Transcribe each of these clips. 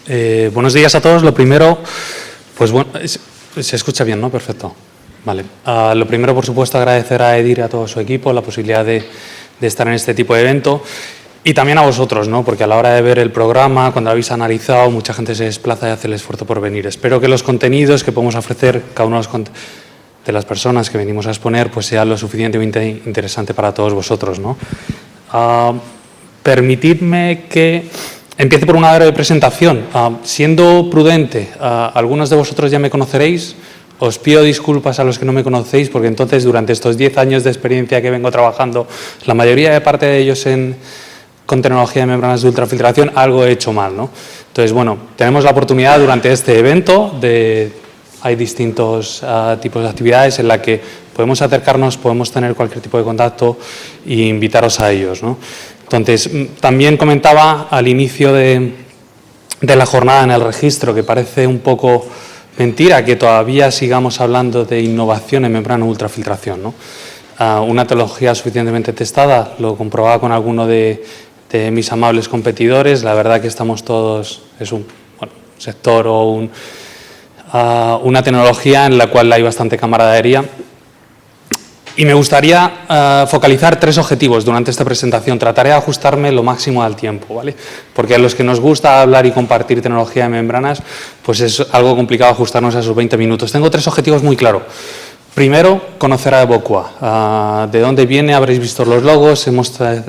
Buenos días a todos. Lo primero, pues bueno, se escucha bien, ¿no? Perfecto. Vale. Lo primero, por supuesto, agradecer a Edir y a todo su equipo la posibilidad de estar en este tipo de evento y también a vosotros, ¿no? Porque a la hora de ver el programa, cuando lo habéis analizado, mucha gente se desplaza y hace el esfuerzo por venir. Espero que los contenidos que podemos ofrecer cada uno de las personas que venimos a exponer pues sea lo suficientemente interesante para todos vosotros, ¿no? Permitidme que empiece por una breve presentación. Siendo prudente, algunos de vosotros ya me conoceréis. Os pido disculpas a los que no me conocéis, porque entonces durante estos 10 años de experiencia que vengo trabajando, la mayoría de parte de ellos con tecnología de membranas de ultrafiltración, algo he hecho mal, ¿no? Entonces, bueno, tenemos la oportunidad durante este evento hay distintos tipos de actividades en las que podemos acercarnos, podemos tener cualquier tipo de contacto e invitaros a ellos, ¿no? Entonces, también comentaba al inicio de la jornada en el registro que parece un poco mentira que todavía sigamos hablando de innovación en membrana de ultrafiltración, ¿no? Una tecnología suficientemente testada, lo comprobaba con alguno de mis amables competidores. La verdad que estamos todos, es un sector o una tecnología en la cual hay bastante camaradería. Y me gustaría focalizar 3 objetivos durante esta presentación. Trataré de ajustarme lo máximo al tiempo, ¿vale? Porque a los que nos gusta hablar y compartir tecnología de membranas, pues es algo complicado ajustarnos a esos 20 minutos. Tengo 3 objetivos muy claros. Primero, conocer a Evoqua. ¿De dónde viene? Habréis visto los logos.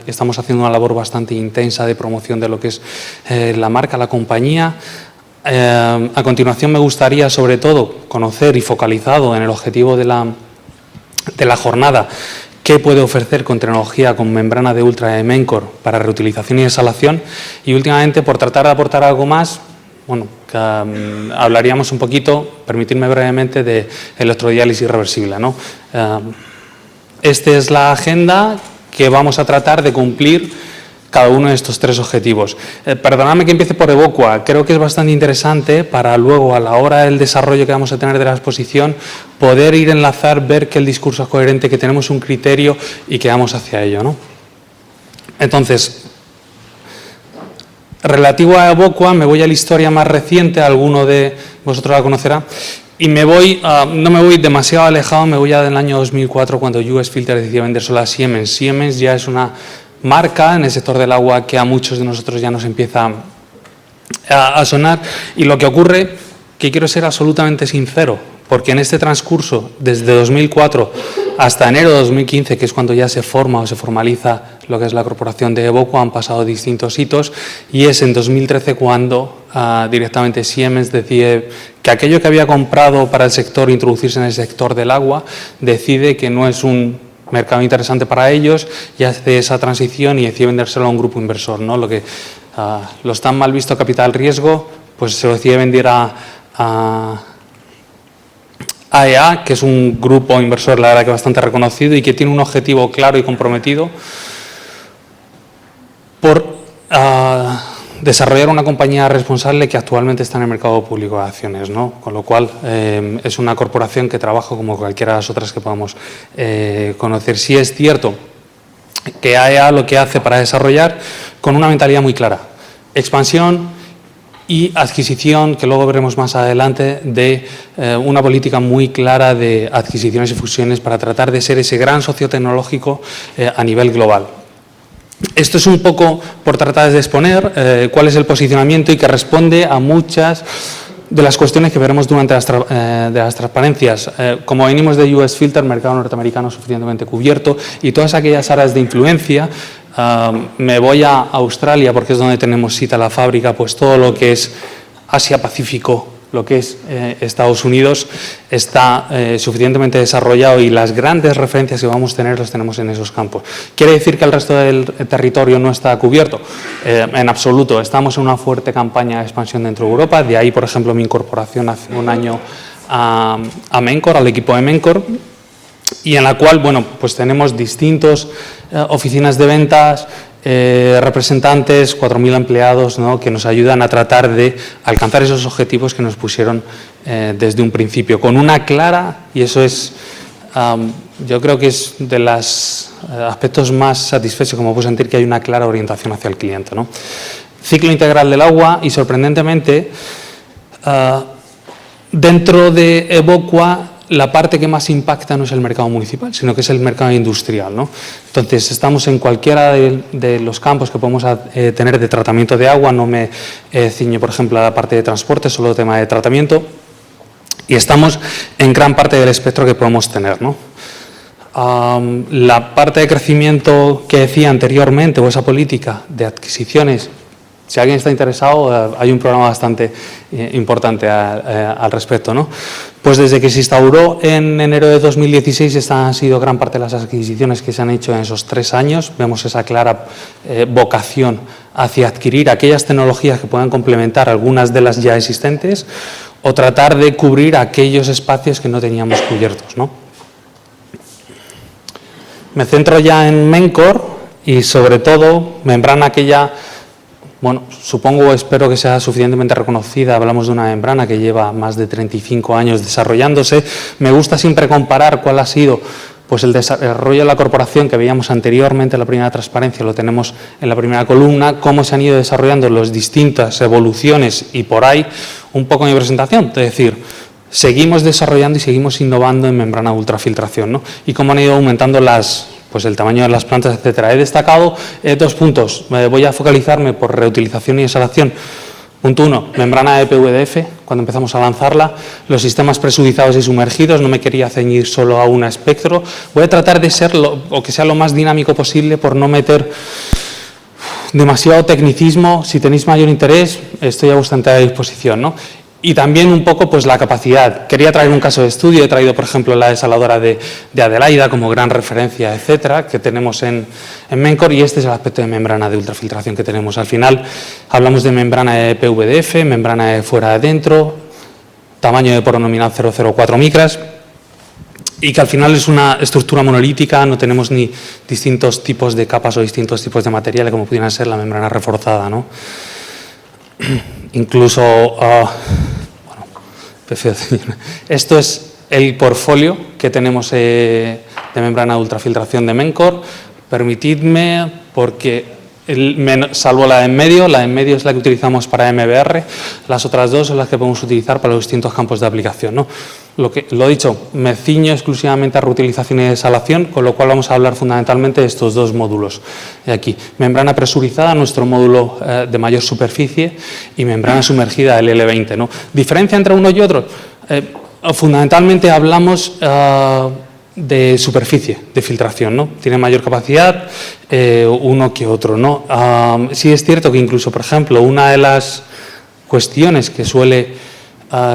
Estamos haciendo una labor bastante intensa de promoción de lo que es la marca, la compañía. A continuación, me gustaría, sobre todo, conocer y focalizado en el objetivo de la jornada, qué puede ofrecer con tecnología con membrana de ultra de Mencor para reutilización y desalación. Y últimamente, por tratar de aportar algo más, hablaríamos un poquito, permitidme brevemente, de electrodiálisis reversible, ¿no? Esta es la agenda que vamos a tratar de cumplir cada uno de estos 3 objetivos. Perdonadme que empiece por Evoqua. Creo que es bastante interesante para luego, a la hora del desarrollo que vamos a tener de la exposición, poder ir a enlazar, ver que el discurso es coherente, que tenemos un criterio y que vamos hacia ello, ¿no? Entonces, relativo a Evoqua, me voy a la historia más reciente, alguno de vosotros la conocerá, y no me voy demasiado alejado, me voy del año 2004, cuando US Filter decidió vender solo a Siemens. Siemens ya es una marca en el sector del agua que a muchos de nosotros ya nos empieza a sonar, y lo que ocurre, que quiero ser absolutamente sincero, porque en este transcurso, desde 2004 hasta enero de 2015, que es cuando ya se forma o se formaliza lo que es la corporación de Evoqua, han pasado distintos hitos, y es en 2013 cuando directamente Siemens decide que aquello que había comprado para el sector, introducirse en el sector del agua, decide que no es un mercado interesante para ellos y hace esa transición y decide vendérselo a un grupo inversor, ¿no? Los tan mal visto capital riesgo, pues se lo decide vender a AEA, que es un grupo inversor, la verdad que bastante reconocido y que tiene un objetivo claro y comprometido por desarrollar una compañía responsable que actualmente está en el mercado público de acciones, ¿no? Con lo cual es una corporación que trabaja como cualquiera de las otras que podamos conocer. Sí es cierto que AEA lo que hace para desarrollar con una mentalidad muy clara, expansión y adquisición, que luego veremos más adelante, de una política muy clara de adquisiciones y fusiones para tratar de ser ese gran socio tecnológico a nivel global. Esto es un poco por tratar de exponer cuál es el posicionamiento y que responde a muchas de las cuestiones que veremos durante las transparencias. Como venimos de US Filter, mercado norteamericano suficientemente cubierto, y todas aquellas áreas de influencia, me voy a Australia porque es donde tenemos cita la fábrica, pues todo lo que es Asia-Pacífico, lo que es Estados Unidos, está suficientemente desarrollado y las grandes referencias que vamos a tener las tenemos en esos campos. ¿Quiere decir que el resto del territorio no está cubierto? En absoluto. Estamos en una fuerte campaña de expansión dentro de Europa. De ahí, por ejemplo, mi incorporación hace un año a Mencor, al equipo de Mencor, y en la cual, bueno, pues tenemos distintas oficinas de ventas, representantes, 4.000 empleados, ¿no?, que nos ayudan a tratar de alcanzar esos objetivos que nos pusieron desde un principio, con una clara, y eso es, yo creo que es de los aspectos más satisfechos, como puedo sentir que hay una clara orientación hacia el cliente, ¿no? ciclo integral del agua y, sorprendentemente, dentro de Evocua, la parte que más impacta no es el mercado municipal, sino que es el mercado industrial, ¿no? Entonces, estamos en cualquiera de los campos que podemos tener de tratamiento de agua. No me ciño, por ejemplo, a la parte de transporte, solo tema de tratamiento. Y estamos en gran parte del espectro que podemos tener, ¿no? La parte de crecimiento que decía anteriormente, o esa política de adquisiciones, si alguien está interesado, hay un programa bastante importante al respecto, ¿no? Pues desde que se instauró en enero de 2016, esta han sido gran parte de las adquisiciones que se han hecho en esos 3 años. Vemos esa clara vocación hacia adquirir aquellas tecnologías que puedan complementar algunas de las ya existentes o tratar de cubrir aquellos espacios que no teníamos cubiertos, ¿no? Me centro ya en Mencor y, sobre todo, membrana aquella. Bueno, supongo, espero que sea suficientemente reconocida. Hablamos de una membrana que lleva más de 35 años desarrollándose. Me gusta siempre comparar cuál ha sido pues el desarrollo de la corporación que veíamos anteriormente en la primera transparencia, lo tenemos en la primera columna, cómo se han ido desarrollando las distintas evoluciones y por ahí un poco mi presentación, es decir, seguimos desarrollando y seguimos innovando en membrana de ultrafiltración, ¿no? Y cómo han ido aumentando pues el tamaño de las plantas, etcétera. He destacado 2 puntos. Voy a focalizarme por reutilización y exhalación. Punto 1, membrana de PVDF, cuando empezamos a lanzarla, los sistemas presurizados y sumergidos, no me quería ceñir solo a un espectro. Voy a tratar de que sea lo más dinámico posible por no meter demasiado tecnicismo. Si tenéis mayor interés, estoy a vuestra entera disposición, ¿no? Y también un poco pues la capacidad. Quería traer un caso de estudio, he traído por ejemplo la desaladora de Adelaida como gran referencia, etcétera, que tenemos en Mencor, y este es el aspecto de membrana de ultrafiltración que tenemos. Al final hablamos de membrana de PVDF, membrana de fuera de dentro, tamaño de poro nominal 0,04 micras, y que al final es una estructura monolítica, no tenemos ni distintos tipos de capas o distintos tipos de materiales como pudieran ser la membrana reforzada, ¿no? Incluso, bueno, esto es el portfolio que tenemos de membrana de ultrafiltración de Mencor. Permitidme, porque salvo la de en medio es la que utilizamos para MBR, las otras 2 son las que podemos utilizar para los distintos campos de aplicación, ¿no? Lo dicho, me ciño exclusivamente a reutilización y desalación, con lo cual vamos a hablar fundamentalmente de estos 2 módulos de aquí. Membrana presurizada, nuestro módulo de mayor superficie, y membrana sumergida, el L20, ¿no? ¿Diferencia entre uno y otro? Fundamentalmente hablamos de superficie de filtración, ¿no? Tiene mayor capacidad uno que otro, ¿no? Sí es cierto que incluso, por ejemplo, una de las cuestiones que suele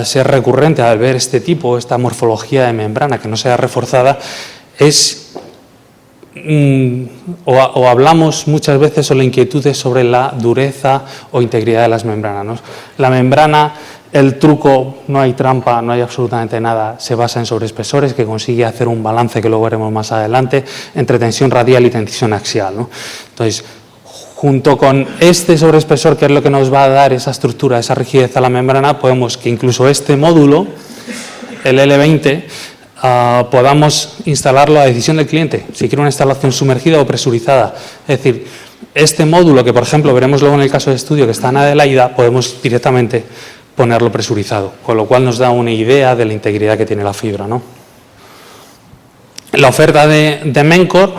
ser recurrente al ver esta morfología de membrana que no sea reforzada es, o hablamos muchas veces sobre inquietudes sobre la dureza o integridad de las membranas, ¿no? La membrana, el truco, no hay trampa, no hay absolutamente nada, se basa en sobreespesores que consigue hacer un balance que luego veremos más adelante entre tensión radial y tensión axial, ¿no? Entonces, junto con este sobreespesor, que es lo que nos va a dar esa estructura, esa rigidez a la membrana, podemos que incluso este módulo, el L20, podamos instalarlo a decisión del cliente, si quiere una instalación sumergida o presurizada. Es decir, este módulo, que por ejemplo veremos luego en el caso de estudio que está en Adelaida, podemos directamente ponerlo presurizado, con lo cual nos da una idea de la integridad que tiene la fibra, ¿no? La oferta de Mencor,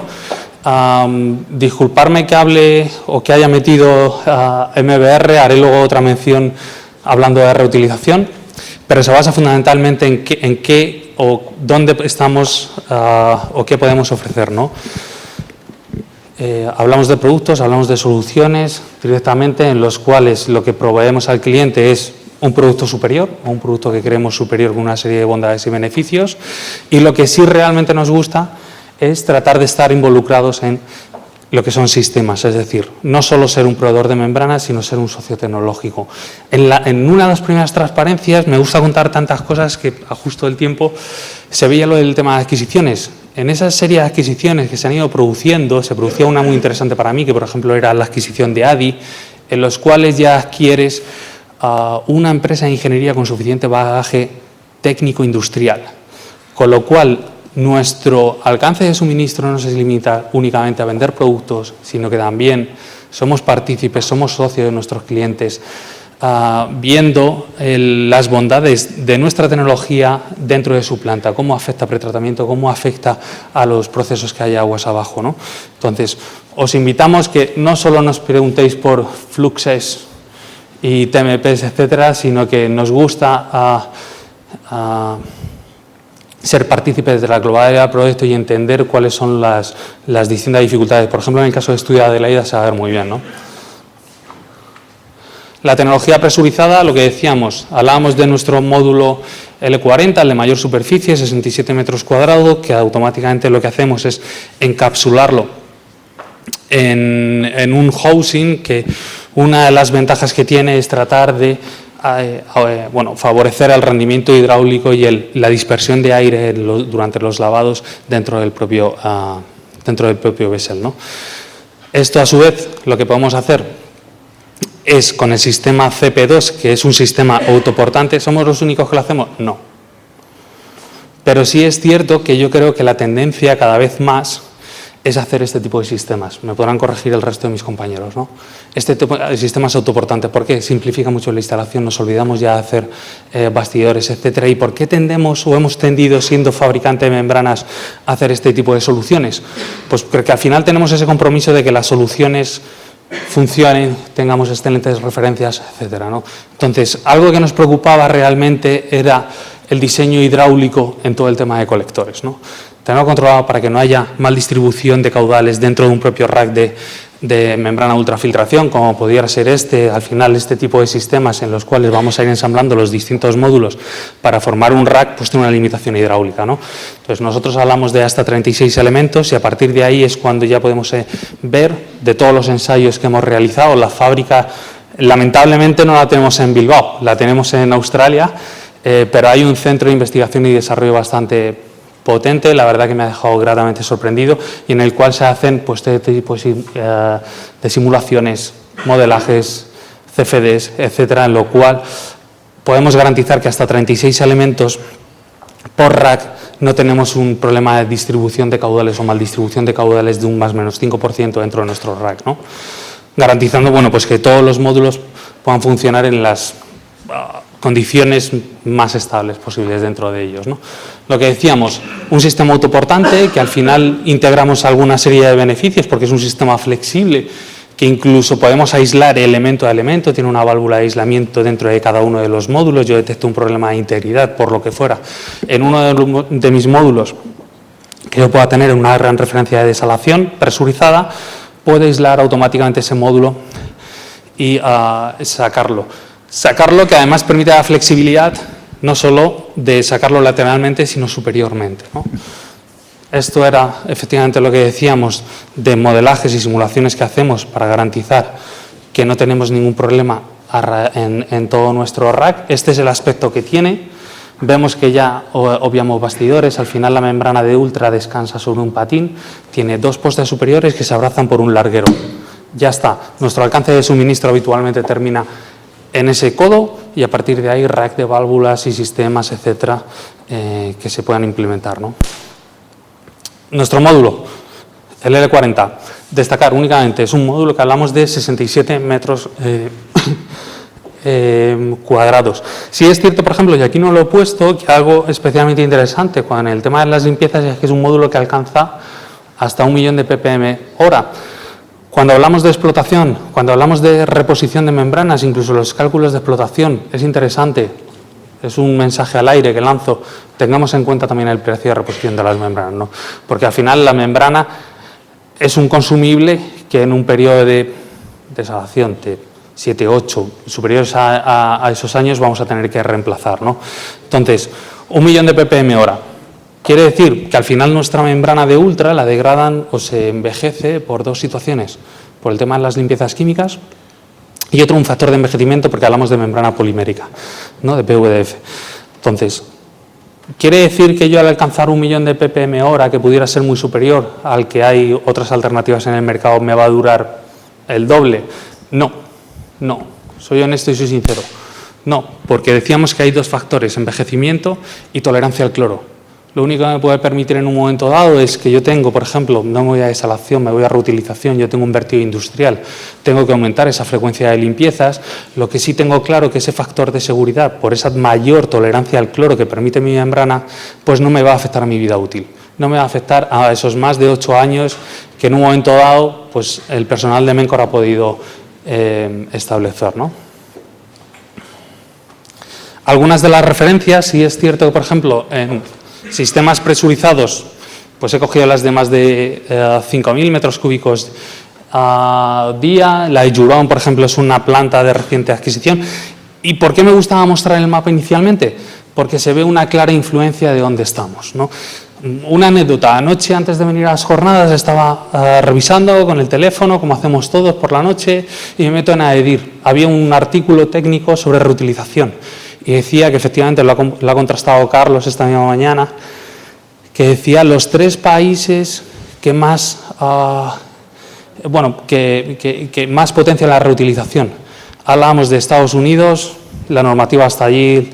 disculparme que hable o que haya metido MBR, haré luego otra mención hablando de reutilización, pero se basa fundamentalmente en qué o dónde estamos o qué podemos ofrecer, ¿no? Hablamos de productos, hablamos de soluciones directamente en los cuales lo que proveemos al cliente es un producto superior o un producto que creemos superior con una serie de bondades y beneficios, y lo que sí realmente nos gusta es tratar de estar involucrados en lo que son sistemas, es decir, no solo ser un proveedor de membranas, sino ser un socio tecnológico. En una de las primeras transparencias, me gusta contar tantas cosas que a justo el tiempo se veía lo del tema de adquisiciones. En esa serie de adquisiciones que se han ido produciendo, se producía una muy interesante para mí, que por ejemplo era la adquisición de ADI, en los cuales ya adquieres una empresa de ingeniería con suficiente bagaje técnico-industrial, con lo cual nuestro alcance de suministro no se limita únicamente a vender productos, sino que también somos partícipes, somos socios de nuestros clientes, viendo las bondades de nuestra tecnología dentro de su planta, cómo afecta pretratamiento, cómo afecta a los procesos que hay aguas abajo, ¿no? Entonces, os invitamos que no solo nos preguntéis por fluxes y TMPs, etcétera, sino que nos gusta ser partícipes de la globalidad del proyecto y entender cuáles son las distintas dificultades. Por ejemplo, en el caso de estudio de Adelaida se va a ver muy bien, ¿no? La tecnología presurizada, lo que decíamos, hablábamos de nuestro módulo L40, el de mayor superficie, 67 metros cuadrados, que automáticamente lo que hacemos es encapsularlo en un housing, que una de las ventajas que tiene es tratar de favorecer el rendimiento hidráulico y la dispersión de aire durante los lavados dentro del propio vessel, ¿no? Esto, a su vez, lo que podemos hacer es con el sistema CP2, que es un sistema autoportante. ¿Somos los únicos que lo hacemos? No. Pero sí es cierto que yo creo que la tendencia cada vez más es hacer este tipo de sistemas. Me podrán corregir el resto de mis compañeros, ¿no? Este tipo de sistemas autoportantes, ¿por qué? Simplifica mucho la instalación, nos olvidamos ya de hacer bastidores, etcétera. ¿Y por qué tendemos o hemos tendido, siendo fabricante de membranas, a hacer este tipo de soluciones? Pues porque al final tenemos ese compromiso de que las soluciones funcionen, tengamos excelentes referencias, etcétera, ¿no? Entonces, algo que nos preocupaba realmente era el diseño hidráulico en todo el tema de colectores, ¿no? Tenerlo controlado para que no haya mal distribución de caudales dentro de un propio rack de membrana ultrafiltración, como pudiera ser al final este tipo de sistemas en los cuales vamos a ir ensamblando los distintos módulos para formar un rack, pues tiene una limitación hidráulica, ¿no? Entonces nosotros hablamos de hasta 36 elementos y a partir de ahí es cuando ya podemos ver de todos los ensayos que hemos realizado. La fábrica lamentablemente no la tenemos en Bilbao, la tenemos en Australia, pero hay un centro de investigación y desarrollo bastante potente, la verdad que me ha dejado gratamente sorprendido, y en el cual se hacen pues este tipo de simulaciones, modelajes, CFDs, etcétera, en lo cual podemos garantizar que hasta 36 elementos por rack no tenemos un problema de distribución de caudales o mal distribución de caudales de un más o menos 5% dentro de nuestro rack, ¿no? Garantizando, bueno, pues que todos los módulos puedan funcionar en las condiciones más estables posibles dentro de ellos, ¿no? Lo que decíamos, un sistema autoportante que al final integramos alguna serie de beneficios porque es un sistema flexible que incluso podemos aislar elemento a elemento, tiene una válvula de aislamiento dentro de cada uno de los módulos. Yo detecto un problema de integridad, por lo que fuera, en uno de mis módulos que yo pueda tener una gran referencia de desalación presurizada, puedo aislar automáticamente ese módulo y sacarlo, que además permite la flexibilidad no solo de sacarlo lateralmente, sino superiormente, ¿no? Esto era efectivamente lo que decíamos de modelajes y simulaciones que hacemos para garantizar que no tenemos ningún problema en todo nuestro rack. Este es el aspecto que tiene. Vemos que ya obviamos bastidores. Al final la membrana de ultra descansa sobre un patín. Tiene dos postes superiores que se abrazan por un larguero. Ya está. Nuestro alcance de suministro habitualmente termina en ese codo y a partir de ahí rack de válvulas y sistemas, etcétera, que se puedan implementar, ¿no? Nuestro módulo, el L40, destacar únicamente, es un módulo que hablamos de 67 metros cuadrados. Sí es cierto, por ejemplo, y aquí no lo he puesto, que algo especialmente interesante con el tema de las limpiezas es que es un módulo que alcanza hasta 1.000.000 de ppm hora. Cuando hablamos de explotación, cuando hablamos de reposición de membranas, incluso los cálculos de explotación, es interesante, es un mensaje al aire que lanzo, tengamos en cuenta también el precio de reposición de las membranas, ¿no? Porque al final la membrana es un consumible que en un periodo de desalación de 7, 8, superiores a esos años vamos a tener que reemplazar, ¿no? Entonces, 1.000.000 de ppm hora. Quiere decir que al final nuestra membrana de ultra la degradan o se envejece por dos situaciones, por el tema de las limpiezas químicas y otro un factor de envejecimiento porque hablamos de membrana polimérica, ¿no? De PVDF. Entonces, ¿quiere decir que yo al alcanzar 1.000.000 de ppm hora, que pudiera ser muy superior al que hay otras alternativas en el mercado, me va a durar el doble? No, no, soy honesto y soy sincero. No, porque decíamos que hay dos factores, envejecimiento y tolerancia al cloro. Lo único que me puede permitir en un momento dado es que yo tengo, por ejemplo, no me voy a desalación, me voy a reutilización, yo tengo un vertido industrial, tengo que aumentar esa frecuencia de limpiezas. Lo que sí tengo claro que ese factor de seguridad, por esa mayor tolerancia al cloro que permite mi membrana, pues no me va a afectar a mi vida útil. No me va a afectar a esos más de 8 años que en un momento dado pues, el personal de Mencor ha podido establecer, ¿no? Algunas de las referencias, sí es cierto que, por ejemplo, en sistemas presurizados, pues he cogido las de más de 5.000 metros cúbicos a día. La de Jurón, por ejemplo, es una planta de reciente adquisición. ¿Y por qué me gustaba mostrar el mapa inicialmente? Porque se ve una clara influencia de dónde estamos, ¿no? Una anécdota, anoche antes de venir a las jornadas estaba revisando con el teléfono, como hacemos todos por la noche, y me meto en AEDIR. Había un artículo técnico sobre reutilización y decía que efectivamente lo ha contrastado Carlos esta misma mañana, que decía los 3 países que más, que más potencian la reutilización. Hablábamos de Estados Unidos, la normativa hasta allí,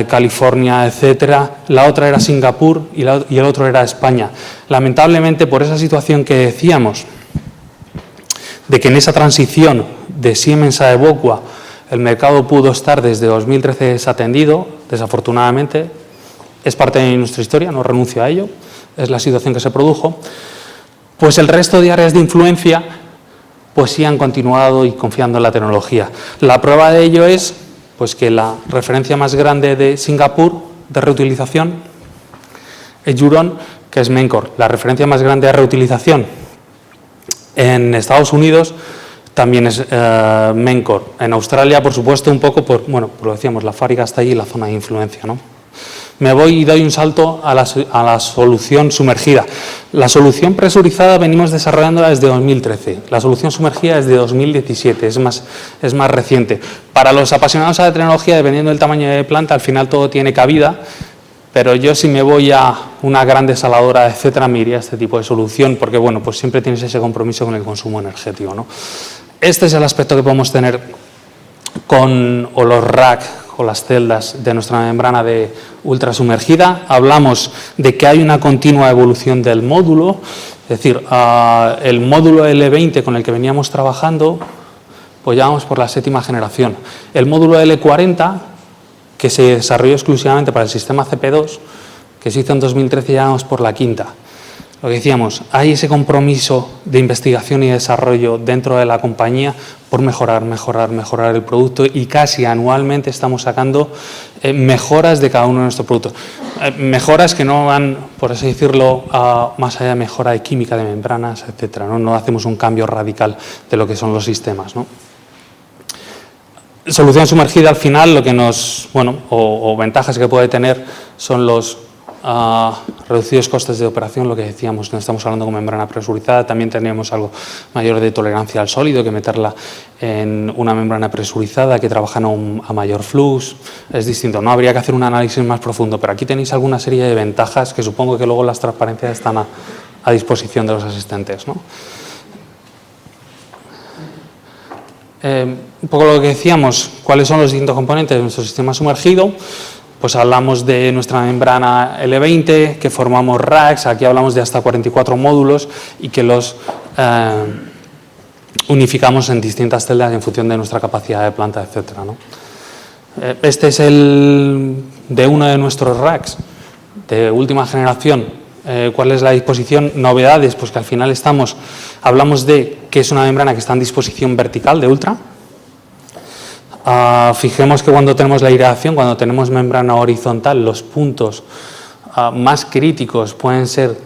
California, etcétera. La otra era Singapur y el otro era España. Lamentablemente, por esa situación que decíamos, de que en esa transición de Siemens a Evoqua el mercado pudo estar desde 2013 desatendido, desafortunadamente, es parte de nuestra historia, no renuncio a ello, es la situación que se produjo, pues el resto de áreas de influencia pues sí han continuado y confiando en la tecnología. La prueba de ello es pues, que la referencia más grande de Singapur de reutilización es Jurón, que es Mencor. La referencia más grande de reutilización en Estados Unidos también es Mencor. En Australia, por supuesto, un poco, lo decíamos, la fábrica está allí y la zona de influencia, ¿no? Me voy y doy un salto a la solución sumergida. La solución presurizada venimos desarrollándola desde 2013. La solución sumergida es de 2017, es más reciente. Para los apasionados a la tecnología, dependiendo del tamaño de planta, al final todo tiene cabida, pero yo si me voy a una gran desaladora, etcétera, me iría a este tipo de solución, porque bueno, pues siempre tienes ese compromiso con el consumo energético, ¿no? Este es el aspecto que podemos tener con los rack o las celdas de nuestra membrana de ultrasumergida. Hablamos de que hay una continua evolución del módulo, es decir, el módulo L20 con el que veníamos trabajando, pues ya vamos por la 7ª generación. El módulo L40, que se desarrolló exclusivamente para el sistema CP2, que se hizo en 2013, ya vamos por la 5ª. Lo que decíamos, hay ese compromiso de investigación y desarrollo dentro de la compañía por mejorar el producto, y casi anualmente estamos sacando mejoras de cada uno de nuestros productos. Mejoras que no van, por así decirlo, más allá de mejora de química de membranas, etcétera, ¿no? No hacemos un cambio radical de lo que son los sistemas, ¿no? Solución sumergida, al final, lo que o ventajas que puede tener son los reducidos costes de operación, lo que decíamos, no estamos hablando con membrana presurizada, también tenemos algo mayor de tolerancia al sólido que meterla en una membrana presurizada que trabaja a mayor flux, es distinto, no habría que hacer un análisis más profundo, pero aquí tenéis alguna serie de ventajas que supongo que luego las transparencias están a disposición de los asistentes, ¿no? Un poco lo que decíamos, cuáles son los distintos componentes de nuestro sistema sumergido. Pues hablamos de nuestra membrana L20, que formamos racks, aquí hablamos de hasta 44 módulos y que los unificamos en distintas celdas en función de nuestra capacidad de planta, etcétera, ¿no? Este es de uno de nuestros racks de última generación. ¿Cuál es la disposición? Novedades, pues que al final hablamos de que es una membrana que está en disposición vertical de ultra. Fijemos que cuando tenemos la aireación, cuando tenemos membrana horizontal, los puntos más críticos pueden ser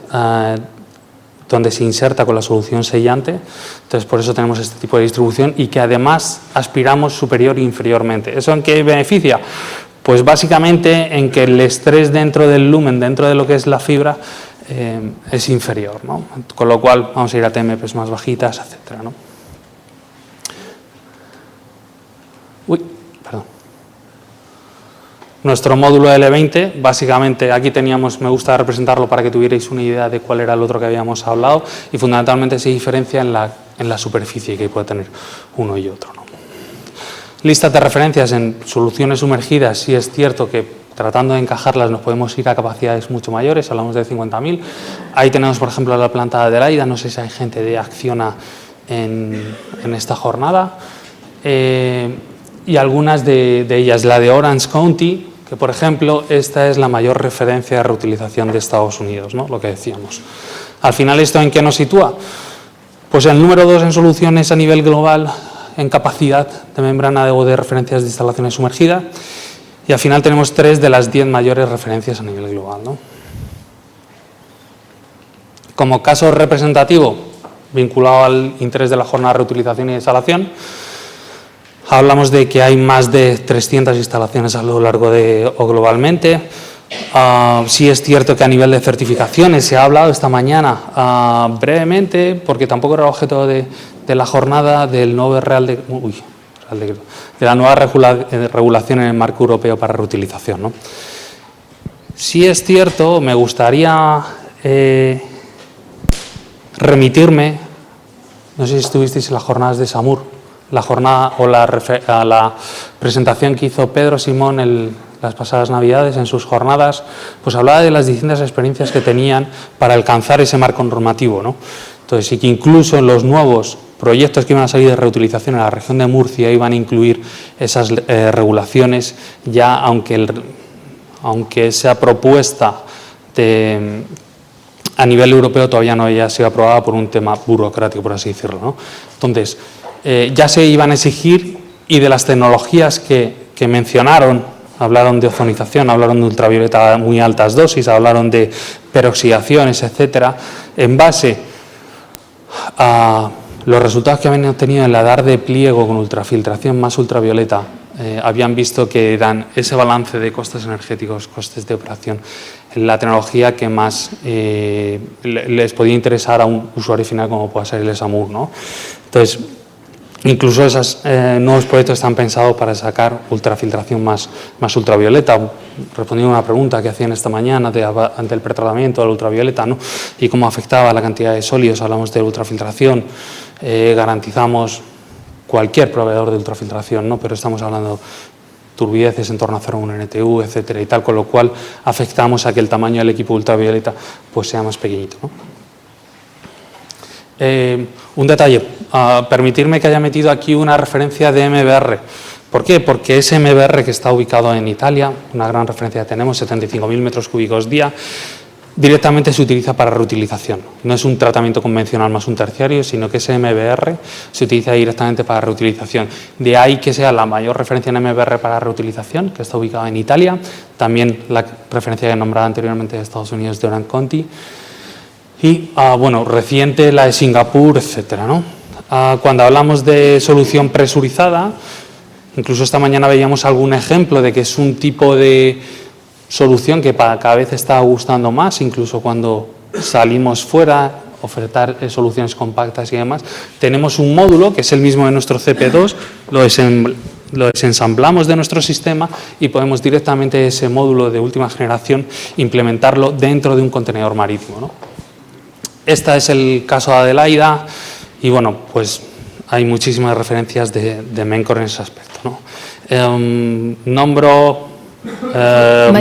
donde se inserta con la solución sellante. Entonces, por eso tenemos este tipo de distribución y que además aspiramos superior e inferiormente. ¿Eso en qué beneficia? Pues básicamente en que el estrés dentro del lumen, dentro de lo que es la fibra, es inferior, ¿no? Con lo cual vamos a ir a TMPs más bajitas, etcétera, ¿no? Nuestro módulo L20, básicamente aquí teníamos, me gusta representarlo para que tuvierais una idea de cuál era el otro que habíamos hablado, y fundamentalmente se diferencia en la superficie que puede tener uno y otro, ¿no? Listas de referencias en soluciones sumergidas, sí es cierto que tratando de encajarlas nos podemos ir a capacidades mucho mayores, hablamos de 50.000. Ahí tenemos, por ejemplo, la planta de Adelaida, no sé si hay gente de Acciona en esta jornada, y algunas de ellas, la de Orange County, que por ejemplo esta es la mayor referencia de reutilización de Estados Unidos, ¿no? Lo que decíamos. Al final, ¿esto en qué nos sitúa? Pues el número 2 en soluciones a nivel global en capacidad de membrana de referencias de instalaciones sumergidas, y al final tenemos 3 de las 10 mayores referencias a nivel global, ¿no? Como caso representativo vinculado al interés de la jornada de reutilización y instalación, hablamos de que hay más de 300 instalaciones a lo largo o globalmente. Sí es cierto que a nivel de certificaciones se ha hablado esta mañana brevemente, porque tampoco era el objeto de la jornada del nuevo de la nueva regulación en el marco europeo para reutilización, ¿no? Sí es cierto, me gustaría remitirme, no sé si estuvisteis en las jornadas de SAMUR, la jornada o la presentación que hizo Pedro Simón las pasadas Navidades en sus jornadas, pues hablaba de las distintas experiencias que tenían para alcanzar ese marco normativo, ¿no? Entonces, sí que incluso en los nuevos proyectos que iban a salir de reutilización en la región de Murcia iban a incluir esas regulaciones, ya aunque esa propuesta a nivel europeo todavía no había sido aprobada por un tema burocrático, por así decirlo, ¿no? Entonces, ya se iban a exigir, y de las tecnologías que mencionaron, hablaron de ozonización, hablaron de ultravioleta a muy altas dosis, hablaron de peroxidaciones, etcétera, en base a los resultados que habían obtenido en la DAR de pliego con ultrafiltración más ultravioleta, habían visto que eran ese balance de costes energéticos, costes de operación, la tecnología que más les podía interesar a un usuario final como pueda ser el SAMUR, ¿no? Entonces, incluso esos nuevos proyectos están pensados para sacar ultrafiltración más ultravioleta. Respondiendo a una pregunta que hacían esta mañana ante el pretratamiento de la ultravioleta, ¿no? Y cómo afectaba la cantidad de sólidos, hablamos de ultrafiltración, garantizamos cualquier proveedor de ultrafiltración, ¿no? Pero estamos hablando de turbideces en torno a 0,1 NTU, etcétera, y tal, con lo cual afectamos a que el tamaño del equipo ultravioleta pues sea más pequeñito, ¿no? Un detalle, permitirme que haya metido aquí una referencia de MBR. ¿Por qué? Porque ese MBR que está ubicado en Italia, una gran referencia que tenemos, 75.000 metros cúbicos día, directamente se utiliza para reutilización. No es un tratamiento convencional más un terciario, sino que ese MBR se utiliza directamente para reutilización. De ahí que sea la mayor referencia en MBR para reutilización, que está ubicada en Italia. También la referencia que he nombrado anteriormente de Estados Unidos, de Orange County. Y, bueno, reciente la de Singapur, etcétera, ¿no? Cuando hablamos de solución presurizada, incluso esta mañana veíamos algún ejemplo de que es un tipo de solución que cada vez está gustando más, incluso cuando salimos fuera, ofertar soluciones compactas y demás. Tenemos un módulo que es el mismo de nuestro CP2, lo desensamblamos de nuestro sistema y podemos directamente ese módulo de última generación implementarlo dentro de un contenedor marítimo, ¿no? Este es el caso de Adelaida y, bueno, pues hay muchísimas referencias de Mencor en ese aspecto, ¿no? Nombro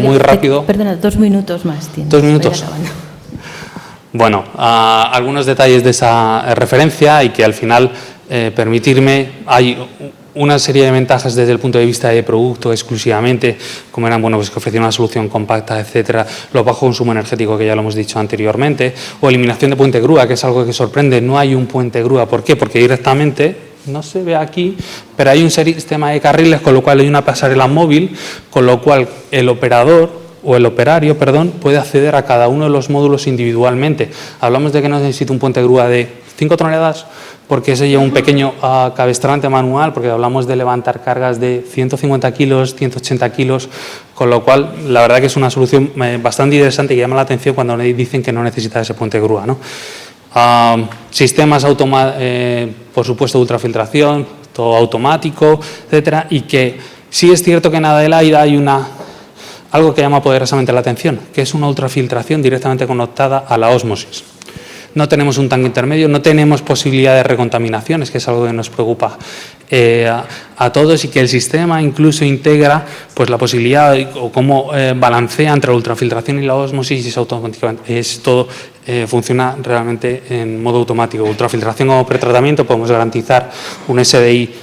muy rápido. Perdona, 2 minutos más tienes. 2 minutos. Bueno, algunos detalles de esa referencia y que al final, permitirme, hay una serie de ventajas desde el punto de vista de producto exclusivamente, como eran, bueno, pues que ofrecía una solución compacta, etcétera, los bajo consumo energético que ya lo hemos dicho anteriormente, o eliminación de puente grúa, que es algo que sorprende, no hay un puente grúa. ¿Por qué? Porque directamente, no se ve aquí, pero hay un sistema de carriles, con lo cual hay una pasarela móvil, con lo cual el operador o el operario, perdón, puede acceder a cada uno de los módulos individualmente. Hablamos de que no necesita un puente grúa de 5 toneladas, porque se lleva un pequeño cabestrante manual, porque hablamos de levantar cargas de 150 kilos, 180 kilos, con lo cual la verdad que es una solución bastante interesante y llama la atención cuando dicen que no necesita ese puente grúa, ¿no? Sistemas por supuesto de ultrafiltración, todo automático, etcétera, y que sí es cierto que en Adelaida hay algo que llama poderosamente la atención, que es una ultrafiltración directamente conectada a la ósmosis. no tenemos un tanque intermedio, no tenemos posibilidad de recontaminaciones, que es algo que nos preocupa a todos, y que el sistema incluso integra pues, la posibilidad o cómo balancea entre la ultrafiltración y la ósmosis, y es todo funciona realmente en modo automático. Ultrafiltración o pretratamiento, podemos garantizar un SDI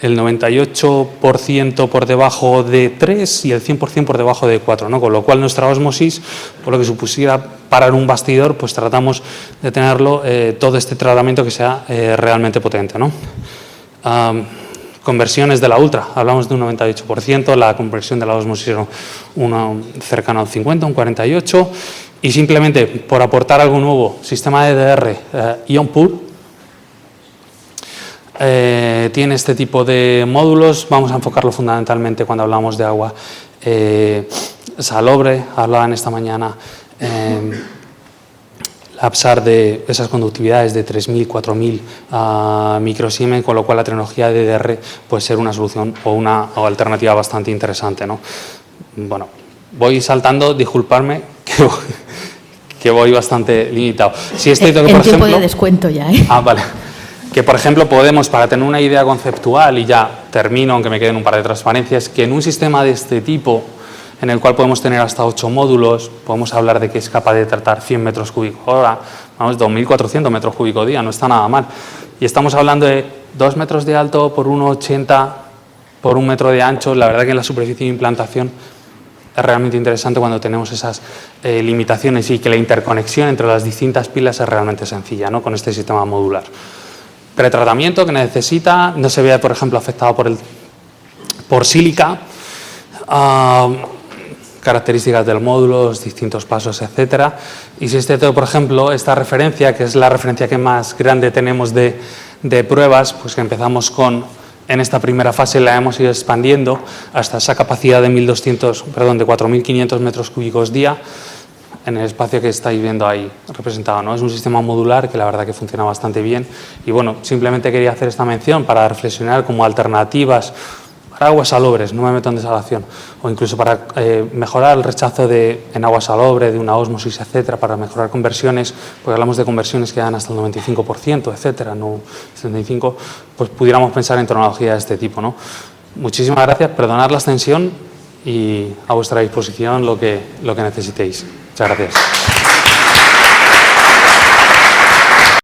el 98% por debajo de 3 y el 100% por debajo de 4, ¿no? Con lo cual nuestra ósmosis, por lo que supusiera parar un bastidor, pues tratamos de tenerlo, todo este tratamiento que sea realmente potente, ¿no? Conversiones de la ultra, hablamos de un 98%, la conversión de la ósmosis era cercano al 50, un 48%, y simplemente por aportar algo nuevo, sistema de EDR, IonPool, tiene este tipo de módulos. Vamos a enfocarlo fundamentalmente cuando hablamos de agua salobre. Hablaban esta mañana la APSAR de esas conductividades de 3.000, 4.000 microsiemens, con lo cual la tecnología de EDR puede ser una solución o una alternativa bastante interesante, ¿no? Bueno, voy saltando, disculparme que voy bastante limitado. Si es cierto que, por tiempo ejemplo, de descuento ya, ¿eh? Vale. Que, por ejemplo, podemos, para tener una idea conceptual, y ya termino, aunque me queden un par de transparencias, que en un sistema de este tipo, en el cual podemos tener hasta 8 módulos, podemos hablar de que es capaz de tratar 100 metros cúbicos hora, vamos, 2.400 metros cúbicos día, no está nada mal. Y estamos hablando de 2 metros de alto por 1,80 por 1 metro de ancho. La verdad que en la superficie de implantación es realmente interesante cuando tenemos esas limitaciones, y que la interconexión entre las distintas pilas es realmente sencilla, ¿no? Con este sistema modular. Pretratamiento que necesita, no se ve, por ejemplo, afectado por sílica, características del módulo, los distintos pasos, etcétera. Y si este todo, por ejemplo, esta referencia, que es la referencia que más grande tenemos de pruebas, pues que empezamos con, en esta primera fase la hemos ido expandiendo hasta esa capacidad de 4.500 metros cúbicos día, en el espacio que estáis viendo ahí representado, ¿no? Es un sistema modular que la verdad que funciona bastante bien, y bueno, simplemente quería hacer esta mención para reflexionar como alternativas para aguas salobres, no me meto en desalación, o incluso para mejorar el rechazo en agua salobre, de una ósmosis, etcétera, para mejorar conversiones, porque hablamos de conversiones que dan hasta el 95%, etcétera, no 75%, pues pudiéramos pensar en tecnología de este tipo, ¿no? Muchísimas gracias, perdonad la extensión, y a vuestra disposición lo que necesitéis. Muchas gracias.